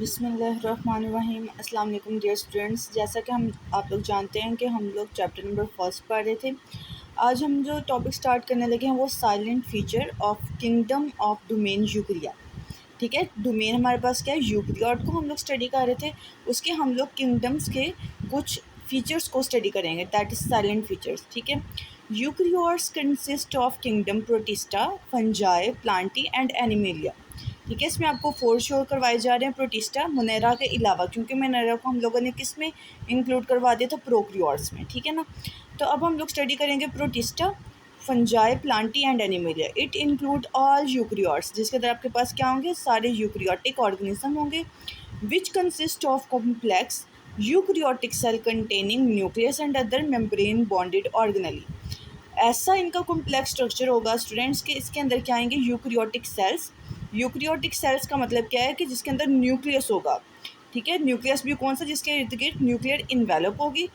बिस्मिल्लाहिर्रहमानिर्रहीम। अस्सलाम वालेकुम डियर स्टूडेंट्स। जैसा कि आप लोग जानते हैं कि हम लोग चैप्टर नंबर फर्स्ट पढ़ रहे थे। आज हम जो टॉपिक स्टार्ट करने लगे हैं वो silent feature of kingdom of domain Eukarya. ठीक है, डोमेन हमारे पास क्या है, यूक्रियॉट को हम लोग स्टडी कर रहे थे। उसके हम लोग किंगडम्स के कुछ फीचर्स को स्टडी करेंगे, दैट इज़ साइलेंट फीचर्स। ठीक है, eukaryotes consist of kingdom Protista, Fungi, Plantae and Animalia. ठीक है, इसमें आपको 4 शो करवाए जा रहे हैं प्रोटिस्टा मोनेरा के अलावा, क्योंकि मोनेरा को हम लोगों ने किस में इंक्लूड करवा दिया था, प्रोक्रियोट्स में। ठीक है ना, तो अब हम लोग स्टडी करेंगे protista, Fungi, Plantae and animalia. It include all eukaryotes, जिसके अंदर आपके पास क्या होंगे, सारे यूक्रियोटिक ऑर्गेनिज्म होंगे। Which consist of complex eukaryotic cell containing nucleus and other membrane bounded organelle. ऐसा इनका कॉम्प्लेक्स स्ट्रक्चर होगा स्टूडेंट्स के इसके अंदर क्या आएंगे, यूक्रियोटिक सेल्स। यूक्रियोटिक सेल्स का मतलब क्या है कि जिसके अंदर न्यूक्लियस होगा। ठीक है, न्यूक्लियस भी कौन सा, जिसके इर्द गिर्द न्यूक्लियर इन्वेलप होगी,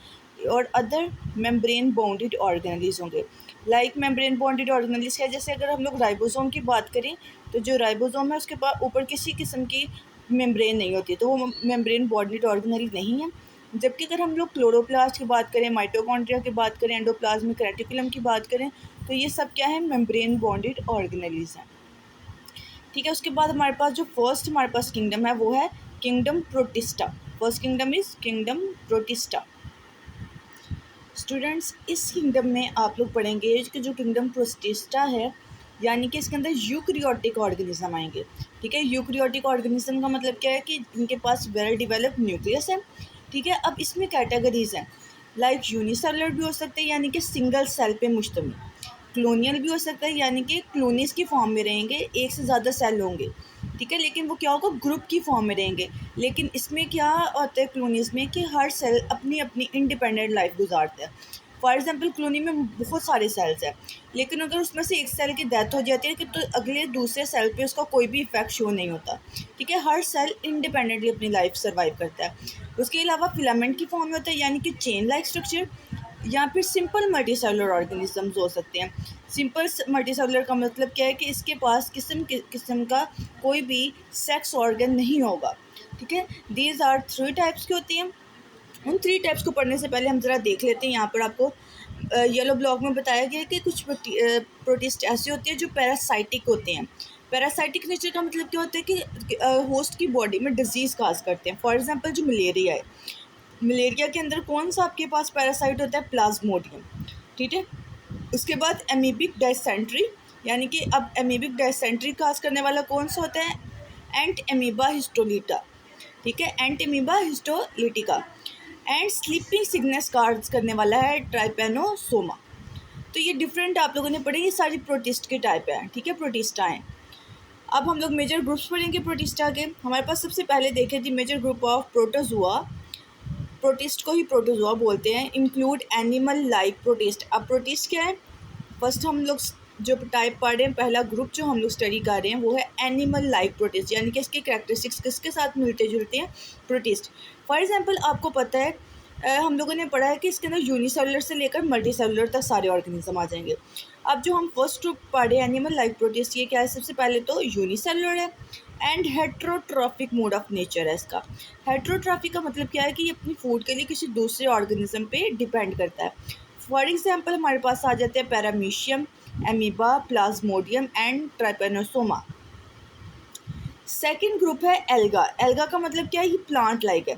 और अदर मेम्ब्रेन बाउंडेड ऑर्गेनेलीज होंगे। लाइक मेम्ब्रेन बाउंडेड ऑर्गेनेलीज है, जैसे अगर हम लोग राइबोसोम की बात करें तो जो राइबोसोम है उसके पास ऊपर किसी किस्म की मेम्ब्रेन नहीं होती, तो वो मेम्ब्रेन बाउंडेड ऑर्गेनेली नहीं है। जबकि अगर हम लोग क्लोरोप्लास्ट की बात करें, माइटोकॉन्ड्रिया की बात करें, एंडोप्लाज्मिक रेटिकुलम की बात करें, तो ये सब क्या है, मेम्ब्रेन बॉन्डेड ऑर्गेनेलीज हैं। ठीक है, उसके बाद हमारे पास जो फर्स्ट हमारे पास किंगडम है वो है kingdom protista. First kingdom is kingdom protista. Students, इस किंगडम में आप लोग पढ़ेंगे कि जो किंगडम प्रोटिस्टा है, यानी कि इसके अंदर यूक्रियोटिक ऑर्गेनिज्म आएंगे। ठीक है, यूक्रियोटिक ऑर्गेनिज्म का मतलब क्या है कि इनके पास वेल डेवलप्ड न्यूक्लियस है। ठीक है, अब इसमें कैटेगरीज हैं, लाइक यूनिसेलुलर भी हो सकते हैं, यानी कि सिंगल सेल पे मुश्तमिल। क्लोनियल भी हो सकता है, यानी कि क्लोनिस की फॉर्म में रहेंगे, एक से ज़्यादा सेल होंगे। ठीक है, लेकिन वो क्या होगा, ग्रुप की फॉर्म में रहेंगे। लेकिन इसमें क्या होता है क्लोनिस में, कि हर सेल अपनी अपनी इंडिपेंडेंट लाइफ गुजारता है। फॉर एग्जांपल क्लोनी में बहुत सारे सेल्स हैं, लेकिन अगर उसमें से एक सेल की डेथ हो जाती है कि तो अगले दूसरे सेल पे उसका कोई भी इफेक्ट शो नहीं होता। ठीक है, हर सेल इंडिपेंडेंटली अपनी लाइफ सर्वाइव करता है। उसके अलावा फिलामेंट की फॉर्म में होता है, यानी कि चेन लाइक स्ट्रक्चर, या फिर सिंपल मल्टीसेलुलर ऑर्गेनिजम्स हो सकते हैं। सिंपल मल्टीसेलुलर का मतलब क्या है कि इसके पास किस्म का कोई भी सेक्स ऑर्गन नहीं होगा। ठीक है, दीज आर 3 टाइप्स की होती हैं। उन 3 टाइप्स को पढ़ने से पहले हम ज़रा देख लेते हैं। यहाँ पर आपको येलो ब्लॉक में बताया गया है कि कुछ प्रोटिस्ट ऐसे होते हैं जो पैरासाइटिक होते हैं। पैरासाइटिक नेचर का मतलब क्या होता है कि होस्ट की बॉडी में डिजीज़ काज करते हैं। फॉर एग्जांपल जो मलेरिया है, मलेरिया के अंदर कौन सा आपके पास पैरासाइट होता है, प्लाज्मोडियम। ठीक है, उसके बाद एमीबिक डायसेंट्री, यानी कि अब एमीबिक डायसेंट्री काज करने वाला कौन सा होता है, एंट एमीबा हिस्टोलिटा। ठीक है, Entamoeba histolytica. And sleeping sickness cause करने वाला है ट्राइपेनोसोमा। तो ये डिफरेंट आप लोगों ने पढ़े, ये सारी प्रोटिस्ट के टाइप हैं। ठीक है, प्रोटिस्टा हैं। अब हम लोग मेजर ग्रुप्स पढ़ेंगे प्रोटिस्टा के। हमारे पास सबसे पहले देखे थे major group of protozoa, protist को ही प्रोटोजुआ बोलते हैं। Include animal like protist. अब प्रोटिस्ट क्या है, फर्स्ट हम लोग जो टाइप पढ़ रहे हैं, पहला ग्रुप जो हम लोग स्टडी कर रहे हैं वो है एनिमल लाइक प्रोटिस्ट, यानी कि इसके कैरेक्टरिस्टिक्स किसके साथ मिलते जुलते हैं, प्रोटिस्ट। फॉर एग्जांपल आपको पता है हम लोगों ने पढ़ा है कि इसके अंदर यूनिसेलुलर से लेकर मल्टी सेलुलर तक सारे ऑर्गेनिज्म आ जाएंगे। अब जो हम फर्स्ट ग्रुप पढ़े एनिमल लाइक प्रोटिस्ट, ये क्या है, सबसे पहले तो यूनिसेलुलर है and heterotrophic mode of nature है इसका। हेट्रोट्रॉफिक का मतलब क्या है कि ये अपनी फूड के लिए किसी दूसरे ऑर्गेनिज्म पे डिपेंड करता है। फॉर एग्जांपल हमारे पास आ जाते हैं paramecium, amoeba, Plasmodium and Trypanosoma. Second group है एल्गा। एल्गा का मतलब क्या है, ये प्लांट लाइक है।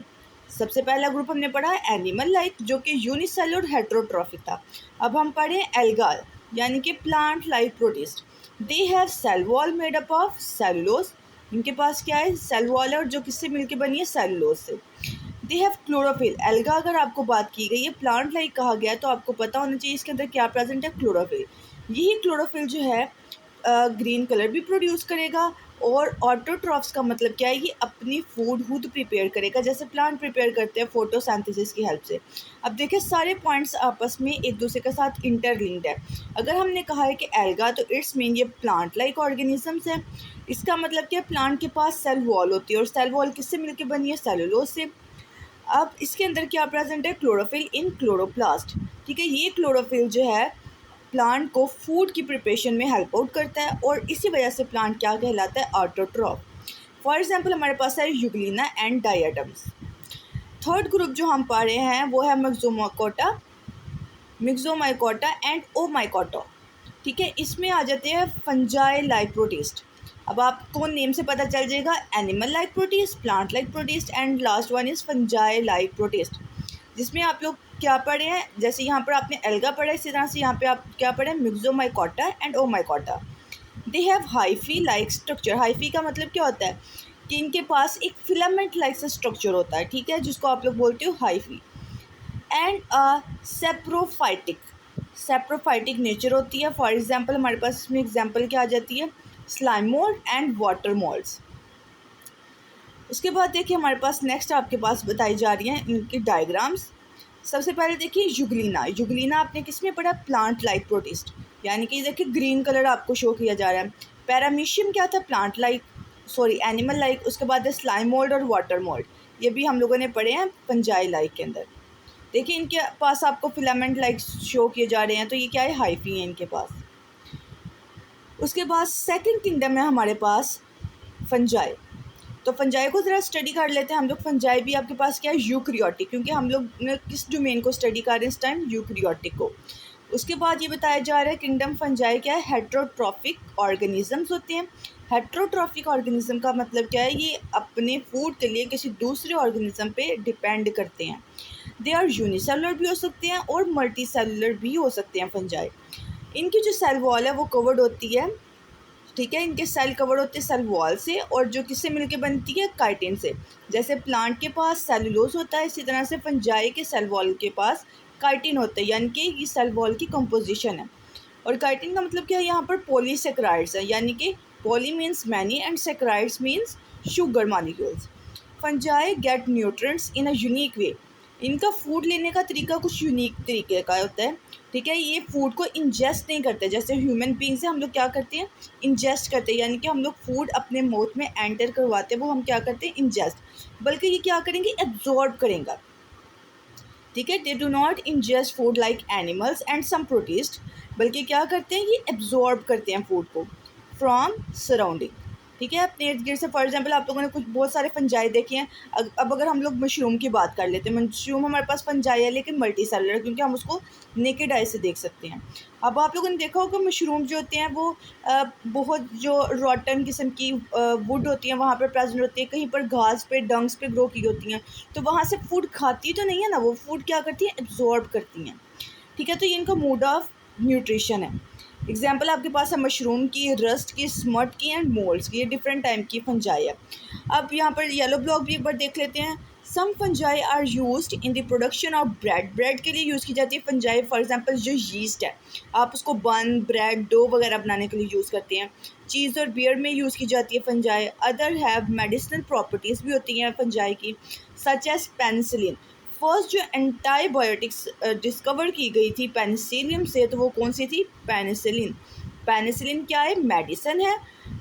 सबसे पहला ग्रुप हमने पढ़ा है एनिमल लाइक, जो कि यूनिसेलुलर हेट्रोट्रॉफिक था। अब हम पढ़े एल्गा, यानी कि plant like protist. They have cell wall made up of cellulose. इनके पास क्या है, सेल वॉल है, और जो किससे मिलकर बनी है, सेलुलोज से। They have chlorophyll. एल्गा अगर आपको बात की गई है, प्लांट लाइक कहा गया है, तो आपको पता होना चाहिए इसके अंदर क्या प्रेजेंट है, क्लोरोफिल। यही क्लोरोफिल जो है ग्रीन कलर भी प्रोड्यूस करेगा। और ऑटोट्रॉफ्स का मतलब क्या है, ये अपनी फूड खुद प्रिपेयर करेगा, जैसे प्लांट प्रिपेयर करते हैं फोटोसिंथेसिस की हेल्प से। अब देखिए सारे पॉइंट्स आपस में एक दूसरे के साथ इंटरलिंक्ड है। अगर हमने कहा है कि एल्गा, तो इट्स मीन ये प्लांट लाइक ऑर्गेनिजम्स है। इसका मतलब क्या है, प्लांट के पास सेल वॉल होती है, और सेल वॉल किससे मिलकर बनी है, सेलुलोज से। अब इसके अंदर क्या प्रेजेंट है, क्लोरोफिल इन क्लोरोप्लास्ट। ठीक है, ये क्लोरोफिल जो है प्लांट को फूड की प्रिपरेशन में हेल्प आउट करता है, और इसी वजह से प्लांट क्या कहलाता है, ऑटोट्रॉफ। फॉर एग्जाम्पल हमारे पास है Euglena and diatoms. Third group जो हम पढ़ रहे हैं वो है मिक्सोमाइकोटा एंड ओमाइकोटा। ठीक है, इसमें आ जाते हैं फंजाई लाइक प्रोटिस्ट। अब आपको नेम से पता चल जाएगा, animal like protist, plant like protist and last one is fungi like protist. जिसमें आप लोग क्या पढ़े हैं, जैसे यहाँ पर आपने एल्गा पढ़ा है, इसी तरह से यहाँ पे आप क्या पढ़े हैं, Myxomycota and Oomycota. They have hyphae like structure. Hyphae का मतलब क्या होता है कि इनके पास एक फिलामेंट लाइक सा स्ट्रक्चर होता है, ठीक है, जिसको आप लोग बोलते हो हाइफी। एंड सेप्रोफाइटिक नेचर होती है। फॉर एग्जांपल हमारे पास इसमें एग्जांपल क्या आ जाती है, slime mould and water moulds. उसके बाद देखिए हमारे पास नेक्स्ट आपके पास बताई जा रही हैं इनकी डायग्राम्स। सबसे पहले देखिए यूग्लिना आपने किस में पढ़ा, प्लांट लाइक प्रोटिस्ट, यानी कि देखिए ग्रीन कलर आपको शो किया जा रहा है। पैरामीशियम क्या था, एनिमल लाइक। उसके बाद है स्लाइम मोल्ड और वाटर मोल्ड, ये भी हम लोगों ने पढ़े हैं फंजाई लाइक के अंदर। देखिए इनके पास आपको फिलामेंट लाइक शो किए जा रहे हैं, तो ये क्या है, हाइफी है इनके पास। उसके बाद सेकंड किंगडम है हमारे पास फंजाई। तो फंजाई को ज़रा स्टडी कर लेते हैं हम लोग। फंजाई भी आपके पास क्या है, यूक्रियोटिक, क्योंकि हम लोग ने किस डोमेन को स्टडी कर रहे हैं इस टाइम, यूक्रियोटिक को। उसके बाद ये बताया जा रहा है किंगडम फंजाई क्या है, हेट्रोट्रॉफिक ऑर्गेनिजम्स होते हैं। हेट्रोट्रॉफिक ऑर्गेनिज्म का मतलब क्या है, ये अपने फूड के लिए किसी दूसरे ऑर्गेनिज्म पे डिपेंड करते हैं। दे आर यूनिसेलुलर भी हो सकते हैं और मल्टी सेलुलर भी हो सकते हैं फंजाई। इनकी जो सेल वॉल है वो कवर्ड होती है, ठीक है, इनके सेल कवर होते हैं सेल वॉल से, और जो किससे मिलके बनती है, काइटिन से। जैसे प्लांट के पास सेलुलोज होता है, इसी तरह से फंजाई के सेल वॉल के पास काइटिन होता है, यानी कि ये सेल वॉल की कंपोजिशन है। और काइटिन का मतलब क्या है, यहाँ पर पॉलीसेक्राइड्स है, यानी कि poly means many and saccharides means sugar molecules. Fungi get nutrients in a unique way. इनका फूड लेने का तरीका कुछ यूनिक तरीके का होता है, ठीक है। ये फूड को इंजेस्ट नहीं करते, जैसे ह्यूमन बींग से हम लोग क्या करते हैं, इंजेस्ट करते हैं, यानी कि हम लोग फूड अपने माउथ में एंटर करवाते हैं, वो हम क्या करते हैं, इंजेस्ट। बल्कि ये क्या करेंगे, एब्जॉर्ब करेंगे, ठीक है। They do not ingest food like animals and some protist, बल्कि क्या करते हैं, ये एब्जॉर्ब करते हैं फूड को फ्रॉम सराउंडिंग, ठीक है, अपने इर्द गिर्द से। फॉर एग्जांपल आप लोगों ने कुछ बहुत सारे फंजाई देखे हैं। अब अगर हम लोग मशरूम की बात कर लेते हैं, मशरूम हमारे पास फंजाई है लेकिन मल्टी सेलुलर, क्योंकि हम उसको नेकेड आई से देख सकते हैं। अब आप लोगों ने देखा होगा मशरूम जो होते हैं वो बहुत जो रॉटन किस्म की वुड होती है वहाँ पर प्रेजेंट होती है, कहीं पर घास पे डंग्स पे ग्रो की होती हैं, तो वहाँ से फूड खाती तो नहीं है ना, वो फूड क्या करती है, एब्जॉर्ब करती हैं, ठीक है। तो ये इनका मोड ऑफ न्यूट्रिशन है। एग्जाम्पल आपके पास है मशरूम की, रस्ट की, स्मट की एंड मोल्ड्स की, ये डिफरेंट टाइप की फंजाई है। अब यहाँ पर येलो ब्लॉक भी एक बार देख लेते हैं। Some fungi are used in the production of bread के लिए यूज़ की जाती है फंजाई। फॉर एग्जांपल जो यीस्ट है, आप उसको बन, ब्रेड, डो वगैरह बनाने के लिए यूज़ करते हैं। चीज़ और बियर में यूज़ की जाती है fungi. Other have medicinal properties भी होती हैं फंजाई की, सच एज पेनिसिलिन। फर्स्ट जो एंटीबायोटिक्स डिस्कवर की गई थी पेनिसिलियम से, तो वो कौन सी थी, पेनिसिलिन। पेनिसिलिन क्या है, मेडिसिन है,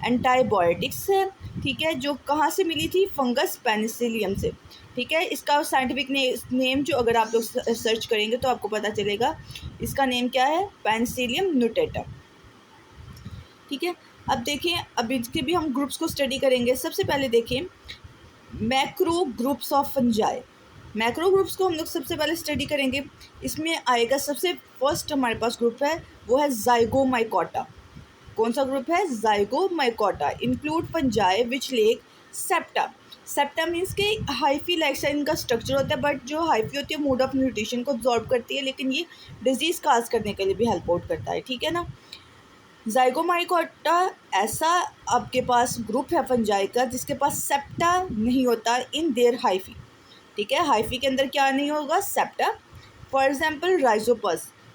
एंटीबायोटिक्स है, ठीक है, जो कहाँ से मिली थी, फंगस पेनिसिलियम से, ठीक है। इसका साइंटिफिक नेम जो अगर आप लोग सर्च करेंगे तो आपको पता चलेगा, इसका नेम क्या है, पेनिसिलियम न्यूटेटा, ठीक है। अब देखिए, अब इसके भी हम ग्रुप्स को स्टडी करेंगे। सबसे पहले देखिए macro groups of fungi. Macro groups को हम लोग सबसे पहले स्टडी करेंगे। इसमें आएगा सबसे फर्स्ट हमारे पास ग्रुप है वो है जाइगोमाइकोटा। कौन सा ग्रुप है, Zygomycota. Include fungi which lake septa. Septa means के हाइफी लाइक सा इनका स्ट्रक्चर होता है, बट जो हाइफी होती है मोड ऑफ न्यूट्रिशन को अब्जॉर्ब करती है, लेकिन ये डिजीज़ काज करने के लिए भी हेल्प आउट करता है, ठीक है ना। जाइगोमाइकोटा ऐसा आपके पास ग्रुप है फंजाई का जिसके पास सेप्टा नहीं होता इन देयर हाइफी, ठीक है। हाइफी के अंदर क्या नहीं होगा, सेप्टा। फॉर एग्जांपल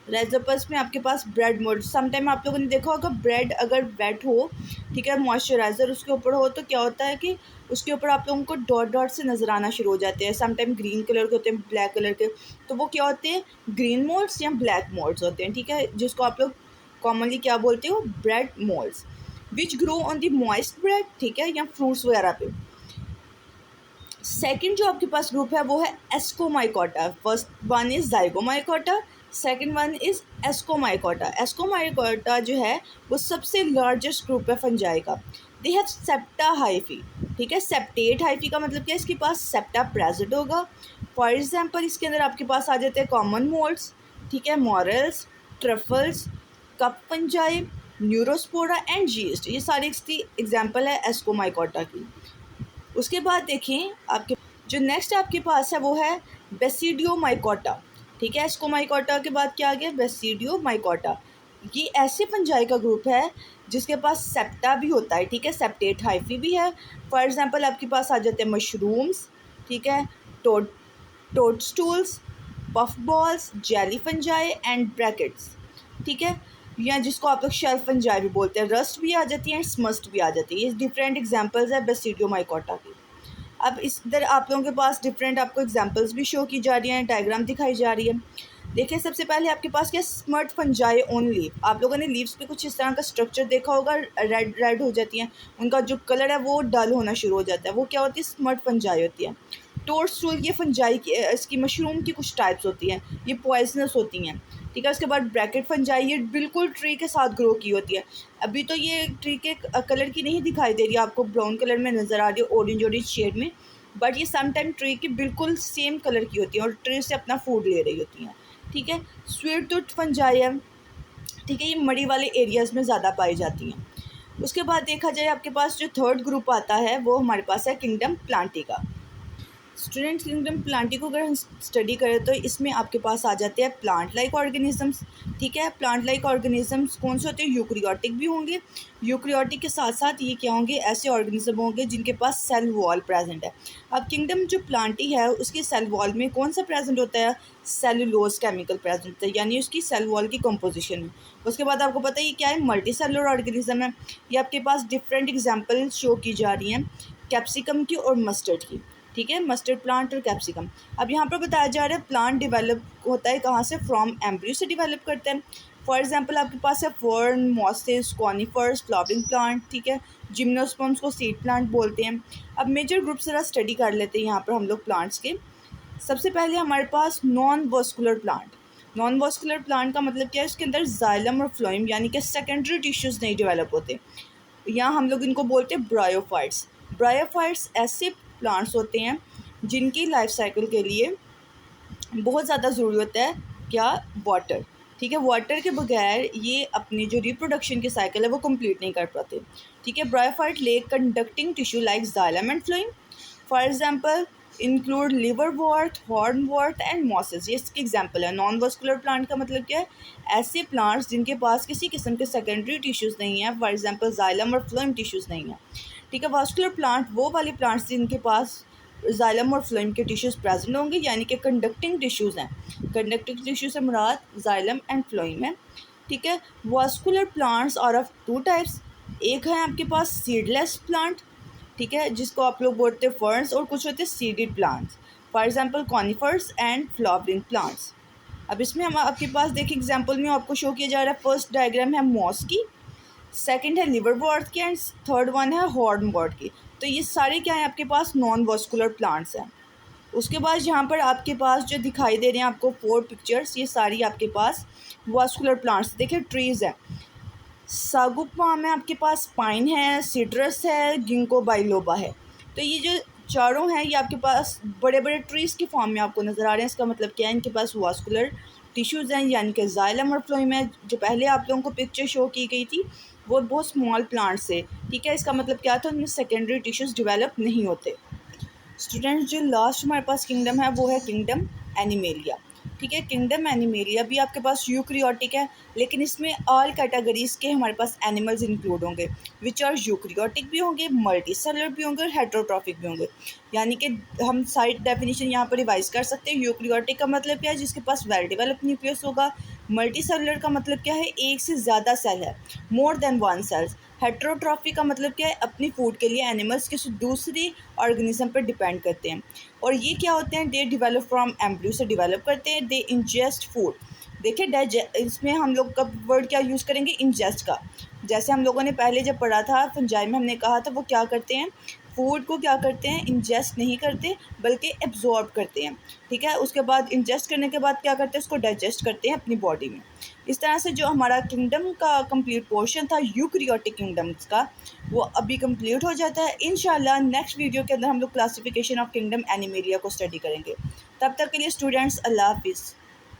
राइजोपस में आपके पास ब्रेड मोल्ड। समटाइम आप लोगों ने देखा होगा ब्रेड अगर वेट हो, ठीक है, मॉइस्चराइज़र उसके ऊपर हो, तो क्या होता है कि उसके ऊपर आप लोगों को डॉट डॉट से नज़र आना शुरू हो जाते हैं। समटाइम ग्रीन कलर के होते हैं, ब्लैक कलर के, तो वो क्या होते हैं, ग्रीन मोल्ड्स या ब्लैक मोल्ड्स होते हैं, ठीक है, जिसको आप लोग कॉमनली क्या बोलते हो, bread moulds, which grow on the moist bread, ठीक है, या फ्रूट्स वगैरह पे। सेकंड जो आपके पास ग्रुप है वो है Ascomycota. First one is Zygomycota, second one is Ascomycota. Ascomycota जो है वो सबसे लार्जेस्ट ग्रुप है फंजाई का। दे हैव सेप्टा हाइफी, ठीक है। सेप्टेट हाइफी का मतलब क्या है, इसके पास सेप्टा प्रेजेंट होगा। फॉर एग्जांपल इसके अंदर आपके पास आ जाते हैं कॉमन मोल्ड्स, ठीक है, morals, truffles, cup fungi, Neurospora and yeast, ये सारी इसकी एग्जांपल है एस्कोमाइकोटा की। उसके बाद देखें आपके जो नेक्स्ट आपके पास है वो है बेसिडियोमाइकोटा, ठीक है। एस्कोमाइकोटा के बाद क्या आ गया, बेसिडियोमाइकोटा। ये ऐसे फंजाई का ग्रुप है जिसके पास सेप्टा भी होता है, ठीक है, सेप्टेट हाइफी भी है। फॉर एग्जांपल आपके पास आ जाते हैं मशरूम्स, ठीक है, toad toadstools, puff balls, jelly fungi and brackets, ठीक है, या जिसको आप लोग शेल्फ फंजाई भी बोलते हैं। रस्ट भी आ जाती है, स्मस्ट भी आ जाती है। ये डिफरेंट एग्जांपल्स है बेसिडियोमाइकोटा की। अब इस इधर आप लोगों के पास डिफरेंट आपको एग्जांपल्स भी शो की जा रही हैं, डायग्राम दिखाई जा रही है। देखिए सबसे पहले आपके पास क्या, स्मर्ट फंजाई ऑन लीफ। आप लोगों ने लीव्स पे कुछ इस तरह का स्ट्रक्चर देखा होगा, रेड रेड हो जाती हैं, उनका जो कलर है वो डल होना शुरू हो जाता है, वो क्या होती है, स्मर्ट फंजाई होती है। टोडस्टूल, ये फंजाई की इसकी मशरूम की कुछ टाइप्स होती हैं, ये पॉइजनस होती हैं, ठीक है। उसके बाद ब्रैकेट फंजाई, ये बिल्कुल ट्री के साथ ग्रो की होती है। अभी तो ये ट्री के कलर की नहीं दिखाई दे रही, आपको ब्राउन कलर में नज़र आ रही है, ऑरेंज ऑरेंज शेड में, बट ये समटाइम ट्री की बिल्कुल सेम कलर की होती है और ट्री से अपना फूड ले रही होती हैं, ठीक है। स्वीट टूथ फंजाई है, ठीक है, ये मड़ी वाले एरियाज़ में ज़्यादा पाई जाती हैं। उसके बाद देखा जाए आपके पास जो थर्ड ग्रुप आता है वो हमारे पास है किंगडम प्लांटी का। स्टूडेंट किंगडम प्लांटी को अगर हम स्टडी करें तो इसमें आपके पास आ जाते हैं प्लांट लाइक ऑर्गेनिजम्स, ठीक है। प्लांट लाइक ऑर्गेनिजम्स कौन से होते हैं, यूक्रियोटिक भी होंगे। यूक्रियोटिक के साथ साथ ये क्या होंगे, ऐसे ऑर्गेनिज्म होंगे जिनके पास सेल वॉल प्रेजेंट है। अब किंगडम जो प्लांटी है उसके सेल वॉल में कौन सा प्रेजेंट होता है, सेलुलोज केमिकल प्रेजेंट होता है, यानी उसकी सेल वॉल की कंपोजिशन में। उसके बाद आपको पता है ये क्या है, मल्टी सेलुलर ऑर्गेनिज्म है। ये आपके पास डिफरेंट एग्जाम्पल शो की जा रही हैं कैप्सिकम की और मस्टर्ड की, ठीक है, मस्टर्ड प्लांट और कैप्सिकम। अब यहाँ पर बताया जा रहा है प्लांट डेवलप होता है कहाँ से, फ्रॉम एम्ब्रियो से डेवलप करता है। फॉर एग्जांपल आपके पास है fern, mosses, conifers, flowering plant, ठीक है, जिम्नोस्पर्म्स को सीड प्लांट बोलते हैं। अब मेजर ग्रुप जरा स्टडी कर लेते हैं यहाँ पर हम लोग प्लांट्स के। सबसे पहले हमारे पास non vascular plant. Non vascular plant का मतलब क्या है, इसके अंदर जाइलम और फ्लोएम यानी कि सेकेंडरी टिश्यूज़ नहीं डेवलप होते, यहाँ हम लोग इनको बोलते हैं ब्रायोफाइट्स। ब्रायोफाइट्स ऐसे प्लांट्स होते हैं जिनकी लाइफ साइकिल के लिए बहुत ज़्यादा ज़रूरी होता है क्या, वाटर, ठीक है। वाटर के बगैर ये अपनी जो रिप्रोडक्शन की साइकिल है वो कंप्लीट नहीं कर पाते, ठीक है। Bryophyte lake conducting tissue like xylem and phloem. For example include liverwort, hornwort and mosses, ये इसकी एग्जांपल है। नॉन वस्कुलर प्लांट का मतलब क्या है, ऐसे प्लांट्स जिनके पास किसी किस्म के सेकेंडरी टिश्यूज़ नहीं है, फॉर एग्जांपल जाइलम और फ्लोएम टिश्यूज़ नहीं है, ठीक है। वास्कुलर प्लांट वो वाले प्लांट्स जिनके पास जाइलम और फ्लोएम के टिश्यूज़ प्रेजेंट होंगे, यानी कि कंडक्टिंग टिश्यूज़ हैं। कंडक्टिंग टिश्यू से मुराद जाइलम एंड फ्लोएम है, ठीक है। Vascular plants are of two types, एक है आपके पास सीडलेस प्लांट, ठीक है, जिसको आप लोग बोलते हैं फर्न्स, और कुछ होते हैं seeded plants, for example conifers and flowering plants. अब इसमें हम आपके पास देखिए एग्जांपल में आपको शो किया जा रहा है, फर्स्ट डायग्राम है मॉस की, सेकंड है लिवरवर्ट की एंड थर्ड वन है हॉर्नवर्ट की। तो ये सारे क्या है आपके पास नॉन वस्कुलर प्लांट्स हैं। उसके बाद यहाँ पर आपके पास जो दिखाई दे रहे हैं आपको 4 पिक्चर्स, ये सारी आपके पास वस्कुलर प्लांट्स। देखिए ट्रीज़ है, सागु पाम है आपके पास, पाइन है, सिट्रस है, गिंको बाइलोबा है। तो ये जो चारों हैं ये आपके पास बड़े बड़े ट्रीज़ की फॉर्म में आपको नज़र आ रहे हैं। इसका मतलब क्या है, इनके पास वास्कुलर टिश्यूज़ हैं, यानी कि जाइलम और फ्लोएम है। जो पहले आप लोगों को पिक्चर शो की गई थी वो बहुत स्मॉल प्लांट्स से, ठीक है। इसका मतलब क्या था, उनमें सेकेंडरी टिश्यूज़ डेवलप नहीं होते। स्टूडेंट्स जो लास्ट हमारे पास किंगडम है वो है किंगडम एनिमेलिया, ठीक है। किंगडम एनिमेलिया भी आपके पास यूक्रियोटिक है, लेकिन इसमें ऑल कैटेगरीज़ के हमारे पास एनिमल्स इंक्लूड होंगे, विच आर यूक्रियोटिक भी होंगे, मल्टी सेलुलर भी होंगे और हेट्रोट्रॉफिक भी होंगे। यानी कि हम सारी डेफिनेशन यहाँ पर रिवाइज कर सकते हैं। यूक्रियोटिक का मतलब क्या है, जिसके पास वेल डेवलप न्यूक्लियस होगा। मल्टी सेलुलर का मतलब क्या है, एक से ज़्यादा सेल है, मोर देन वन सेल्स। हेट्रोट्रॉफी का मतलब क्या है, अपनी फूड के लिए एनिमल्स किसी दूसरी ऑर्गेनिज्म पर डिपेंड करते हैं। और ये क्या होते हैं, दे डेवलप फ्रॉम एम्ब्रियो से डेवलप करते हैं, दे इंजेस्ट फूड। देखिए इसमें हम लोग का वर्ड क्या यूज़ करेंगे, इंजेस्ट का। जैसे हम लोगों ने पहले जब पढ़ा था फंजाई में, हमने कहा था वो क्या करते हैं, फूड को क्या करते हैं, इंजेस्ट नहीं करते बल्कि एब्जॉर्ब करते हैं, ठीक है। उसके बाद इंजेस्ट करने के बाद क्या करते हैं, उसको डाइजेस्ट करते हैं अपनी बॉडी में। इस तरह से जो हमारा किंगडम का कंप्लीट पोर्शन था यूकैरियोटिक किंगडम्स का, वो अभी कंप्लीट हो जाता है। इंशाल्लाह नेक्स्ट वीडियो के अंदर हम लोग क्लासिफिकेशन ऑफ किंगडम एनिमेलिया को स्टडी करेंगे। तब तक के लिए स्टूडेंट्स, अल्लाह हाफिज़।